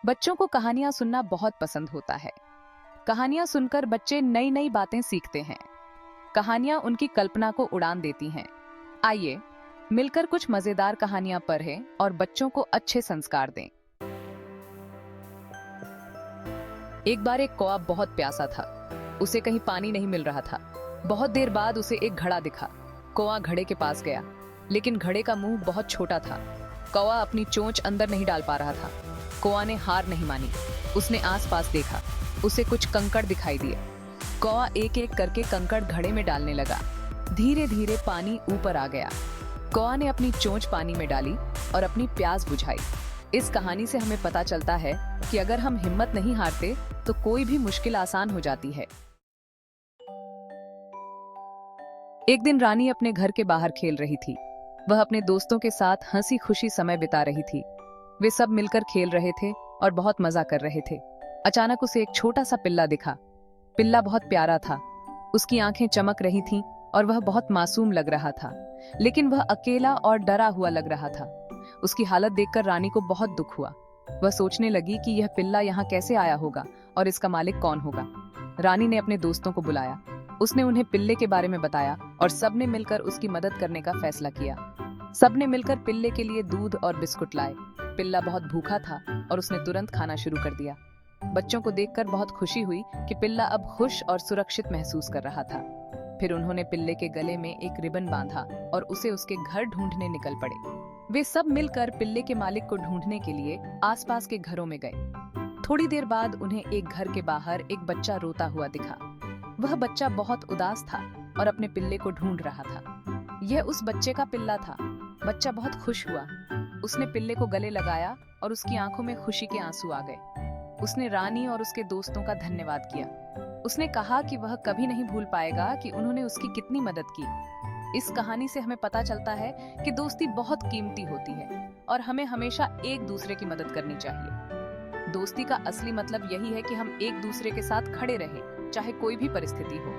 बच्चों को कहानियां सुनना बहुत पसंद होता है। कहानियां सुनकर बच्चे नई नई बातें सीखते हैं। कहानियां उनकी कल्पना को उड़ान देती हैं। आइए मिलकर कुछ मजेदार कहानियां पढ़ें और बच्चों को अच्छे संस्कार दें। एक बार एक कौवा बहुत प्यासा था। उसे कहीं पानी नहीं मिल रहा था। बहुत देर बाद उसे एक घड़ा दिखा। कौवा घड़े के पास गया, लेकिन घड़े का मुंह बहुत छोटा था। कौवा अपनी चोंच अंदर नहीं डाल पा रहा था। कौवा ने हार नहीं मानी। उसने आसपास देखा। उसे कुछ कंकड़ दिखाई दिए। कौवा एक एक करके कंकड़ घड़े में डालने लगा। धीरे धीरे पानी ऊपर आ गया। कौवा ने अपनी चोंच पानी में डाली और अपनी प्यास बुझाई। इस कहानी से हमें पता चलता है कि अगर हम हिम्मत नहीं हारते तो कोई भी मुश्किल आसान हो जाती है। एक दिन रानी अपने घर के बाहर खेल रही थी। वह अपने दोस्तों के साथ हंसी खुशी समय बिता रही थी। वे सब मिलकर खेल रहे थे और बहुत मजा कर रहे थे। अचानक उसे एक छोटा सा पिल्ला दिखा। पिल्ला बहुत प्यारा था। उसकी आंखें चमक रही थीं और वह बहुत मासूम लग रहा था, लेकिन वह अकेला और डरा हुआ लग रहा था। उसकी हालत देखकर रानी को बहुत दुख हुआ। वह सोचने लगी कि यह पिल्ला यहाँ कैसे आया होगा और इसका मालिक कौन होगा। रानी ने अपने दोस्तों को बुलाया। उसने उन्हें पिल्ले के बारे में बताया और सबने मिलकर उसकी मदद करने का फैसला किया। सबने मिलकर पिल्ले के लिए दूध और बिस्कुट लाए। पिल्ला बहुत भूखा था और उसने तुरंत खाना शुरू कर दिया। बच्चों को देखकर बहुत खुशी हुई कि पिल्ला अब खुश और सुरक्षित महसूस कर रहा था। फिर उन्होंने पिल्ले के गले में एक रिबन बांधा और उसे उसके घर ढूंढने निकल पड़े। वे सब मिलकर पिल्ले के मालिक को ढूंढने के लिए आसपास के घरों में गए। थोड़ी देर बाद उन्हें एक घर के बाहर एक बच्चा रोता हुआ दिखा। वह बच्चा बहुत उदास था और अपने पिल्ले को ढूंढ रहा था। यह उस बच्चे का पिल्ला था। बच्चा बहुत खुश हुआ। उसने पिल्ले को गले लगाया और उसकी आंखों में खुशी के आंसू आ गए। उसने रानी और उसके दोस्तों का धन्यवाद किया। उसने कहा कि वह कभी नहीं भूल पाएगा कि उन्होंने उसकी कितनी मदद की। इस कहानी से हमें पता चलता है कि दोस्ती बहुत कीमती होती है और हमें हमेशा एक दूसरे की मदद करनी चाहिए। दोस्ती का असली मतलब यही है कि हम एक दूसरे के साथ खड़े रहें, चाहे कोई भी परिस्थिति हो।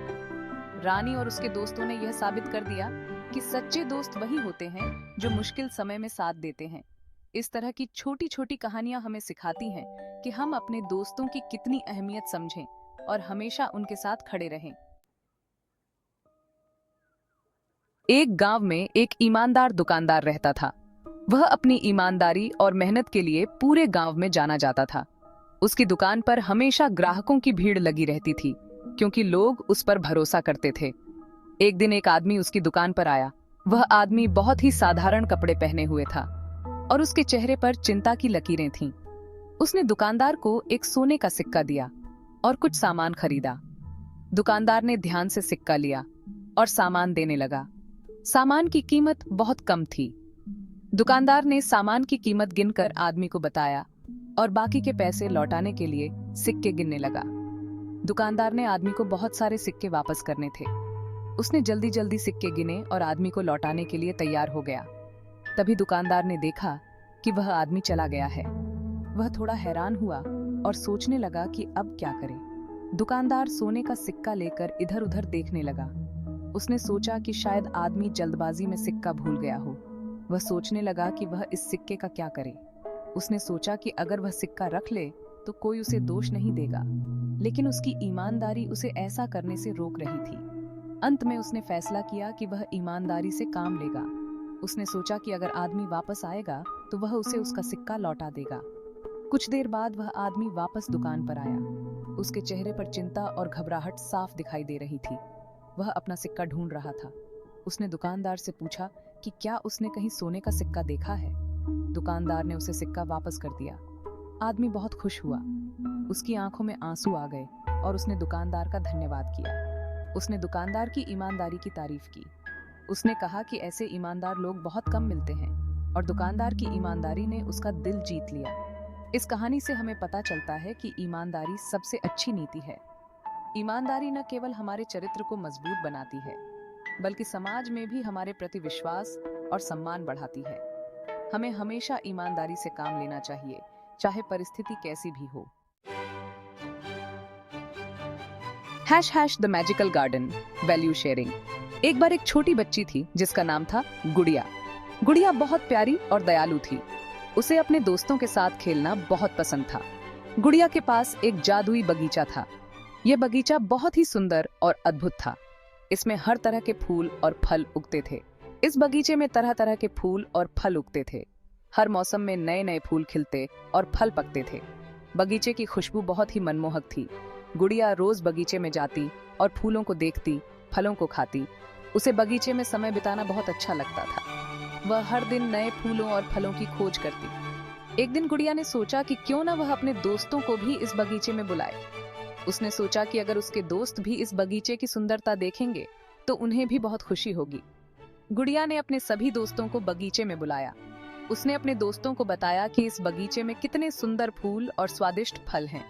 रानी और उसके दोस्तों ने यह साबित कर दिया कि सच्चे दोस्त वही होते हैं जो मुश्किल समय में साथ देते हैं। इस तरह की छोटी छोटी कहानियां हमें सिखाती हैं कि हम अपने दोस्तों की कितनी अहमियत समझें और हमेशा उनके साथ खड़े रहें। एक गांव में एक ईमानदार दुकानदार रहता था। वह अपनी ईमानदारी और मेहनत के लिए पूरे गांव में जाना जाता था। उसकी दुकान पर हमेशा ग्राहकों की भीड़ लगी रहती थी, क्योंकि लोग उस पर भरोसा करते थे। एक दिन एक आदमी उसकी दुकान पर आया। वह आदमी बहुत ही साधारण कपड़े पहने हुए था और उसके चेहरे पर चिंता की लकीरें थीं। उसने दुकानदार को एक सोने का सिक्का दिया और कुछ सामान खरीदा। दुकानदार ने ध्यान से सिक्का लिया और सामान देने लगा। सामान की कीमत बहुत कम थी। दुकानदार ने सामान की कीमत गिनकर आदमी को बताया और बाकी के पैसे लौटाने के लिए सिक्के गिनने लगा। दुकानदार ने आदमी को बहुत सारे सिक्के वापस करने थे। उसने जल्दी जल्दी सिक्के गिने और आदमी को लौटाने के लिए तैयार हो गया। तभी दुकानदार ने देखा कि वह आदमी चला गया है। वह थोड़ा हैरान हुआ और सोचने लगा कि अब क्या करे। दुकानदार सोने का सिक्का लेकर इधर उधर देखने लगा। उसने सोचा कि शायद आदमी जल्दबाजी में सिक्का भूल गया हो। वह सोचने लगा कि वह इस सिक्के का क्या करे। उसने सोचा कि अगर वह सिक्का रख ले तो कोई उसे दोष नहीं देगा, लेकिन उसकी ईमानदारी उसे ऐसा करने से रोक रही थी। अंत में उसने फैसला किया कि वह ईमानदारी से काम लेगा। उसने सोचा कि अगर आदमी वापस आएगा तो वह उसे उसका सिक्का लौटा देगा। कुछ देर बाद वह आदमी वापस दुकान पर आया। उसके चेहरे पर चिंता और घबराहट साफ दिखाई दे रही थी। वह अपना सिक्का ढूंढ रहा था। उसने दुकानदार से पूछा कि क्या उसने कहीं सोने का सिक्का देखा है। दुकानदार ने उसे सिक्का वापस कर दिया। आदमी बहुत खुश हुआ। उसकी आंखों में आंसू आ गए और उसने दुकानदार का धन्यवाद किया। उसने दुकानदार की ईमानदारी की तारीफ की। उसने कहा कि ऐसे ईमानदार लोग बहुत कम मिलते हैं और दुकानदार की ईमानदारी ने उसका दिल जीत लिया। इस कहानी से हमें पता चलता है कि ईमानदारी सबसे अच्छी नीति है। ईमानदारी न केवल हमारे चरित्र को मजबूत बनाती है, बल्कि समाज में भी हमारे प्रति विश्वास और सम्मान बढ़ाती है। हमें हमेशा ईमानदारी से काम लेना चाहिए, चाहे परिस्थिति कैसी भी हो। #The magical garden value sharing. एक बार एक छोटी बच्ची थी जिसका नाम था गुड़िया। गुड़िया बहुत प्यारी और दयालु थी। उसे अपने दोस्तों के साथ खेलना बहुत पसंद था। गुड़िया के पास एक जादुई बगीचा था। यह बगीचा बहुत ही सुंदर और अद्भुत था। इसमें हर तरह के फूल और फल उगते थे। इस बगीचे में तरह तरह के फूल और फल उगते थे। हर मौसम में नए नए फूल खिलते और फल पकते थे। बगीचे की खुशबू बहुत ही मनमोहक थी। गुड़िया रोज बगीचे में जाती और फूलों को देखती, फलों को खाती। उसे बगीचे में समय बिताना बहुत अच्छा लगता था। वह हर दिन नए फूलों और फलों की खोज करती। एक दिन गुड़िया ने सोचा कि क्यों ना वह अपने दोस्तों को भी इस बगीचे में बुलाए। उसने सोचा कि अगर उसके दोस्त भी इस बगीचे की सुंदरता देखेंगे तो उन्हें भी बहुत खुशी होगी। गुड़िया ने अपने सभी दोस्तों को बगीचे में बुलाया। उसने अपने दोस्तों को बताया कि इस बगीचे में कितने सुंदर फूल और स्वादिष्ट फल हैं।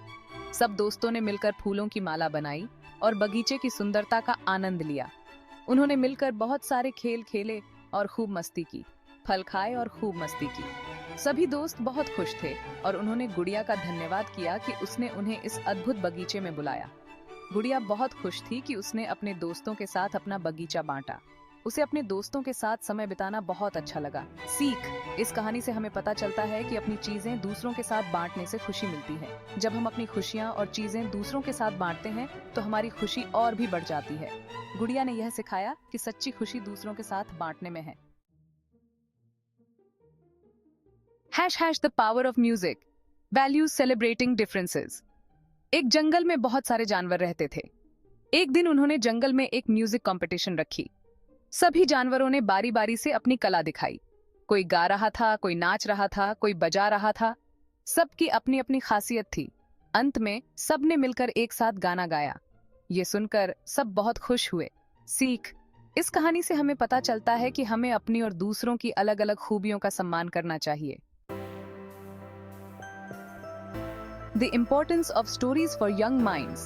सब दोस्तों ने मिलकर फूलों की माला बनाई और बगीचे की सुंदरता का आनंद लिया। उन्होंने मिलकर बहुत सारे खेल खेले और खूब मस्ती की, फल खाए और खूब मस्ती की। सभी दोस्त बहुत खुश थे और उन्होंने गुड़िया का धन्यवाद किया कि उसने उन्हें इस अद्भुत बगीचे में बुलाया। गुड़िया बहुत खुश थी कि उसने अपने दोस्तों के साथ अपना बगीचा बांटा। उसे अपने दोस्तों के साथ समय बिताना बहुत अच्छा लगा। सीख: इस कहानी से हमें पता चलता है कि अपनी चीजें दूसरों के साथ बांटने से खुशी मिलती है। जब हम अपनी खुशियां और चीजें दूसरों के साथ बांटते हैं तो हमारी खुशी और भी बढ़ जाती है। गुड़िया ने यह सिखाया कि सच्ची खुशी दूसरों के साथ बांटने में है। #The power of music, values celebrating differences. एक जंगल में बहुत सारे जानवर रहते थे। एक दिन उन्होंने जंगल में एक म्यूजिक कंपटीशन रखी। सभी जानवरों ने बारी बारी से अपनी कला दिखाई। कोई गा रहा था, कोई नाच रहा था, कोई बजा रहा था। सबकी अपनी अपनी खासियत थी। अंत में सबने मिलकर एक साथ गाना गाया। ये सुनकर सब बहुत खुश हुए। सीख: इस कहानी से हमें पता चलता है कि हमें अपनी और दूसरों की अलग अलग खूबियों का सम्मान करना चाहिए। The importance of stories for young minds.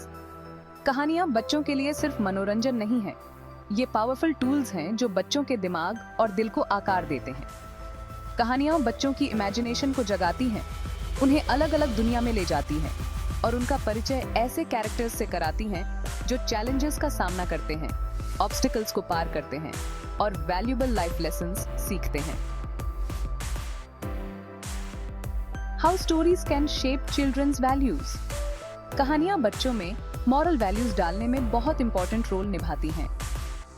कहानियां बच्चों के लिए सिर्फ मनोरंजन नहीं है, ये पावरफुल टूल्स हैं जो बच्चों के दिमाग और दिल को आकार देते हैं। कहानियां बच्चों की इमेजिनेशन को जगाती हैं, उन्हें अलग अलग दुनिया में ले जाती हैं और उनका परिचय ऐसे कैरेक्टर्स से कराती हैं जो चैलेंजेस का सामना करते हैं, ऑब्स्टिकल्स को पार करते हैं और वैल्यूएबल लाइफ लेसन्स सीखते हैं। How stories can shape children's values. कहानियां बच्चों में मॉरल वैल्यूज डालने में बहुत इंपॉर्टेंट रोल निभाती हैं।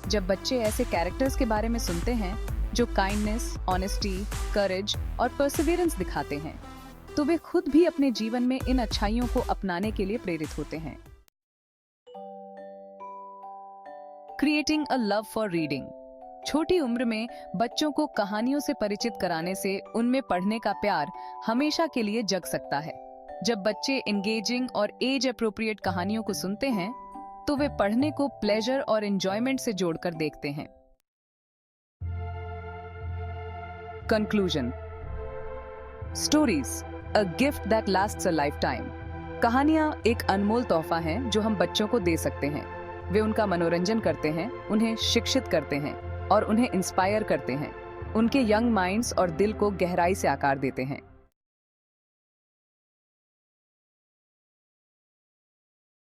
जब बच्चे ऐसे कैरेक्टर्स के बारे में सुनते हैं जो काइंडनेस, ऑनेस्टी, करेज और परसिवियरेंस दिखाते हैं, तो वे खुद भी अपने जीवन में इन अच्छाइयों को अपनाने के लिए प्रेरित होते हैं। Creating a love for reading. छोटी उम्र में बच्चों को कहानियों से परिचित कराने से उनमें पढ़ने का प्यार हमेशा के लिए जग सकता है। जब बच्चे एंगेजिंग और एज अप्रोप्रिएट कहानियों को सुनते हैं तो वे पढ़ने को प्लेजर और एंजॉयमेंट से जोड़कर देखते हैं। Conclusion: stories, a gift that lasts a life time. कहानियां एक अनमोल तोहफा है जो हम बच्चों को दे सकते हैं। वे उनका मनोरंजन करते हैं, उन्हें शिक्षित करते हैं और उन्हें इंस्पायर करते हैं। उनके यंग माइंड्स और दिल को गहराई से आकार देते हैं।